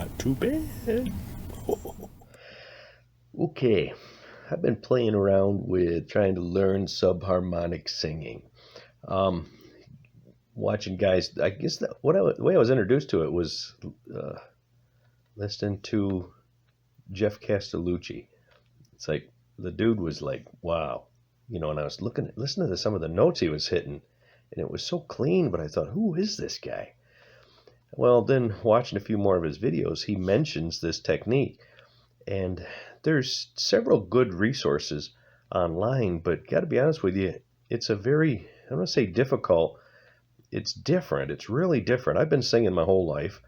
not too bad. Okay, I've been playing around with trying to learn subharmonic singing. Um, Watching guys, I guess the way I was introduced to it was uh, listening to Jeff Castellucci. It's like the dude was like, wow, and I was listening to some of the notes he was hitting, and it was so clean. But I thought, who is this guy? Well, then watching a few more of his videos, he mentions this technique. And there's several good resources online, but got to be honest with you, it's a very, I don't want to say difficult, it's different. It's really different. I've been singing my whole life,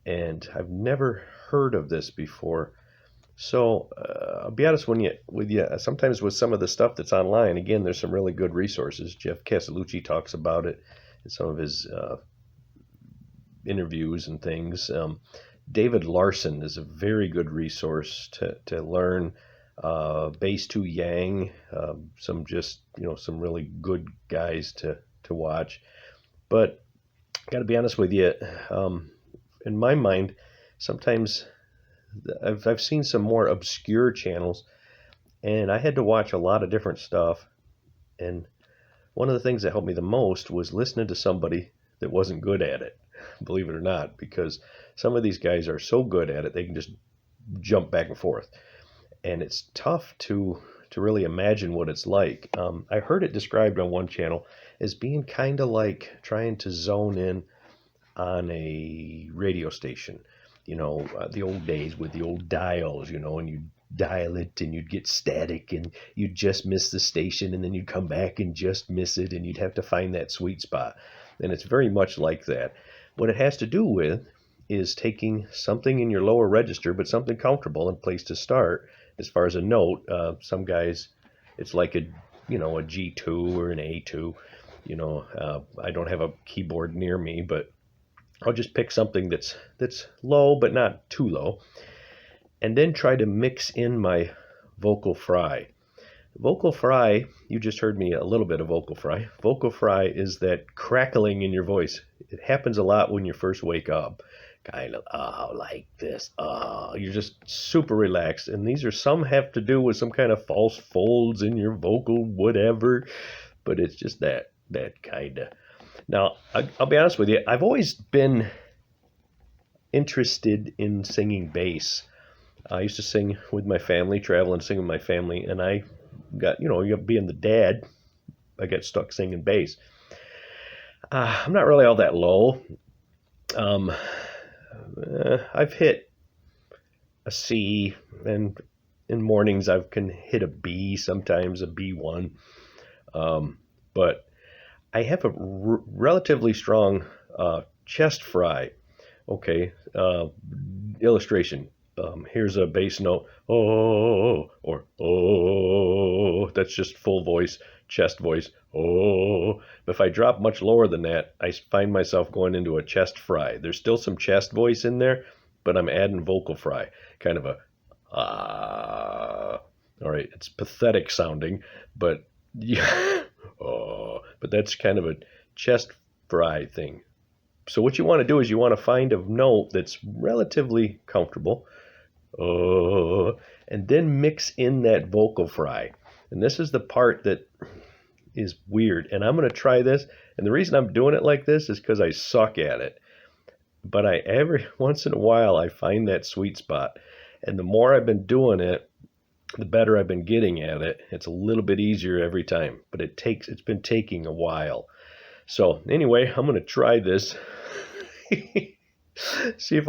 and I've never heard of this before. So I'll be honest with you. Sometimes with some of the stuff that's online, again, there's some really good resources. Jeff Castellucci talks about it in some of his interviews and things. David Larson is a very good resource to learn bass to yang. Some really good guys to watch. But got to be honest with you, in my mind, sometimes I've seen some more obscure channels, and I had to watch a lot of different stuff. And one of the things that helped me the most was listening to somebody that wasn't good at it, believe it or not, because some of these guys are so good at it, they can just jump back and forth. And it's tough to really imagine what it's like. I heard it described on one channel as being kind of like trying to zone in on a radio station. The old days with the old dials, and you dial it and you'd get static and you'd just miss the station, and then you'd come back and just miss it, and you'd have to find that sweet spot. And it's very much like that. What it has to do with is taking something in your lower register, but something comfortable and place to start. As far as a note, some guys, it's like a G2 or an A2. I don't have a keyboard near me, but I'll just pick something that's low but not too low, and then try to mix in my vocal fry. Vocal fry, you just heard me a little bit of vocal fry. Vocal fry is that crackling in your voice. It happens a lot when you first wake up. Kind of, like this. You're just super relaxed. And some have to do with some kind of false folds in your vocal, whatever. But it's just that kind of. Now, I'll be honest with you. I've always been interested in singing bass. I used to sing with my family, travel and sing with my family, and I got, being the dad, I got stuck singing bass. I'm not really all that low. I've hit a C, and in mornings I can hit a B, sometimes a B1. But I have a relatively strong chest fry. Okay, illustration. Here's a bass note, oh, or oh. That's just full voice, chest voice, oh. If I drop much lower than that, I find myself going into a chest fry. There's still some chest voice in there, but I'm adding vocal fry, kind of a ah. All right, it's pathetic sounding, but yeah, oh. But that's kind of a chest fry thing. So what you want to do is you want to find a note that's relatively comfortable, and then mix in that vocal fry. And this is the part that is weird. And I'm going to try this. And the reason I'm doing it like this is because I suck at it. But every once in a while, I find that sweet spot. And the more I've been doing it, the better I've been getting at it. It's a little bit easier every time, but it's been taking a while. So anyway, I'm going to try this. See if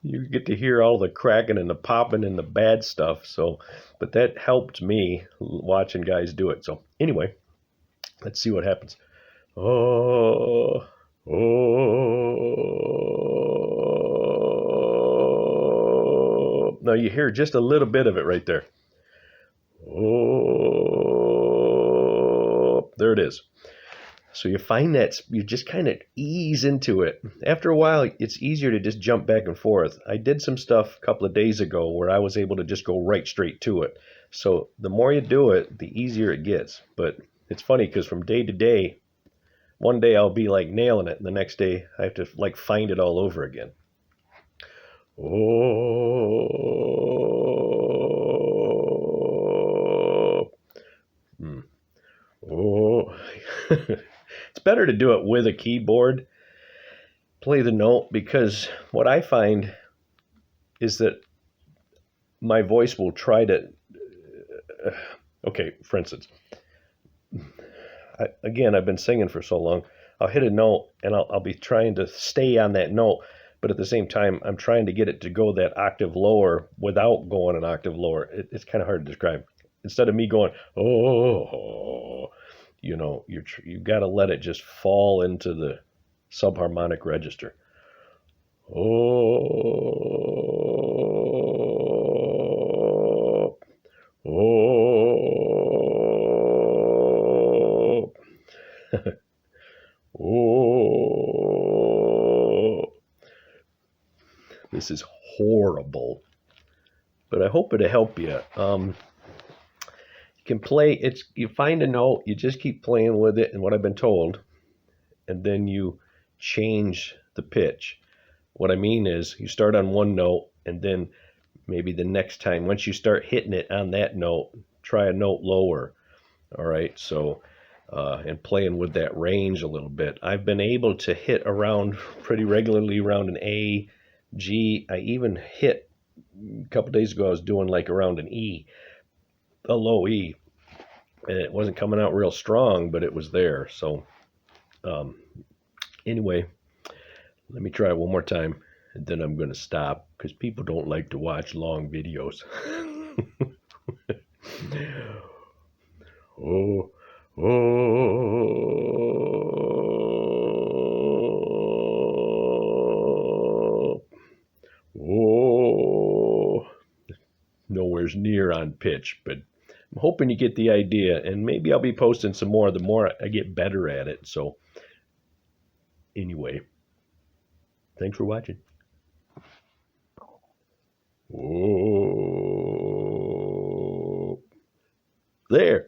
you get to hear all the cracking and the popping and the bad stuff. So, but that helped me watching guys do it. So anyway, let's see what happens. Oh. Now you hear just a little bit of it right there. Oh, there it is. So you find that you just kind of ease into it. After a while, it's easier to just jump back and forth. I did some stuff a couple of days ago where I was able to just go right straight to it. So the more you do it, the easier it gets. But it's funny because from day to day, one day I'll be like nailing it, and the next day I have to like find it all over again. Oh. Hmm. Oh. It's better to do it with a keyboard, play the note, because what I find is that my voice will try to. Okay, for instance, again, I've been singing for so long. I'll hit a note and I'll be trying to stay on that note, but at the same time, I'm trying to get it to go that octave lower without going an octave lower. It's kind of hard to describe. Instead of me going, oh, you got to let it just fall into the subharmonic register. Oh, oh, oh. This is horrible, but I hope it'll help you. You can play. You find a note, you just keep playing with it, and what I've been told, and then you change the pitch. What I mean is, you start on one note, and then maybe the next time, once you start hitting it on that note, try a note lower. All right, so and playing with that range a little bit. I've been able to hit around pretty regularly around an A, G. I even hit a couple days ago. I was doing like around an E, a low E, and it wasn't coming out real strong, but it was there. So um, anyway, let me try it one more time, and then I'm going to stop because people don't like to watch long videos. Oh, oh, oh. Nowhere's near on pitch, but I'm hoping you get the idea, and maybe I'll be posting some more the more I get better at it. So, anyway, thanks for watching. Oh, there.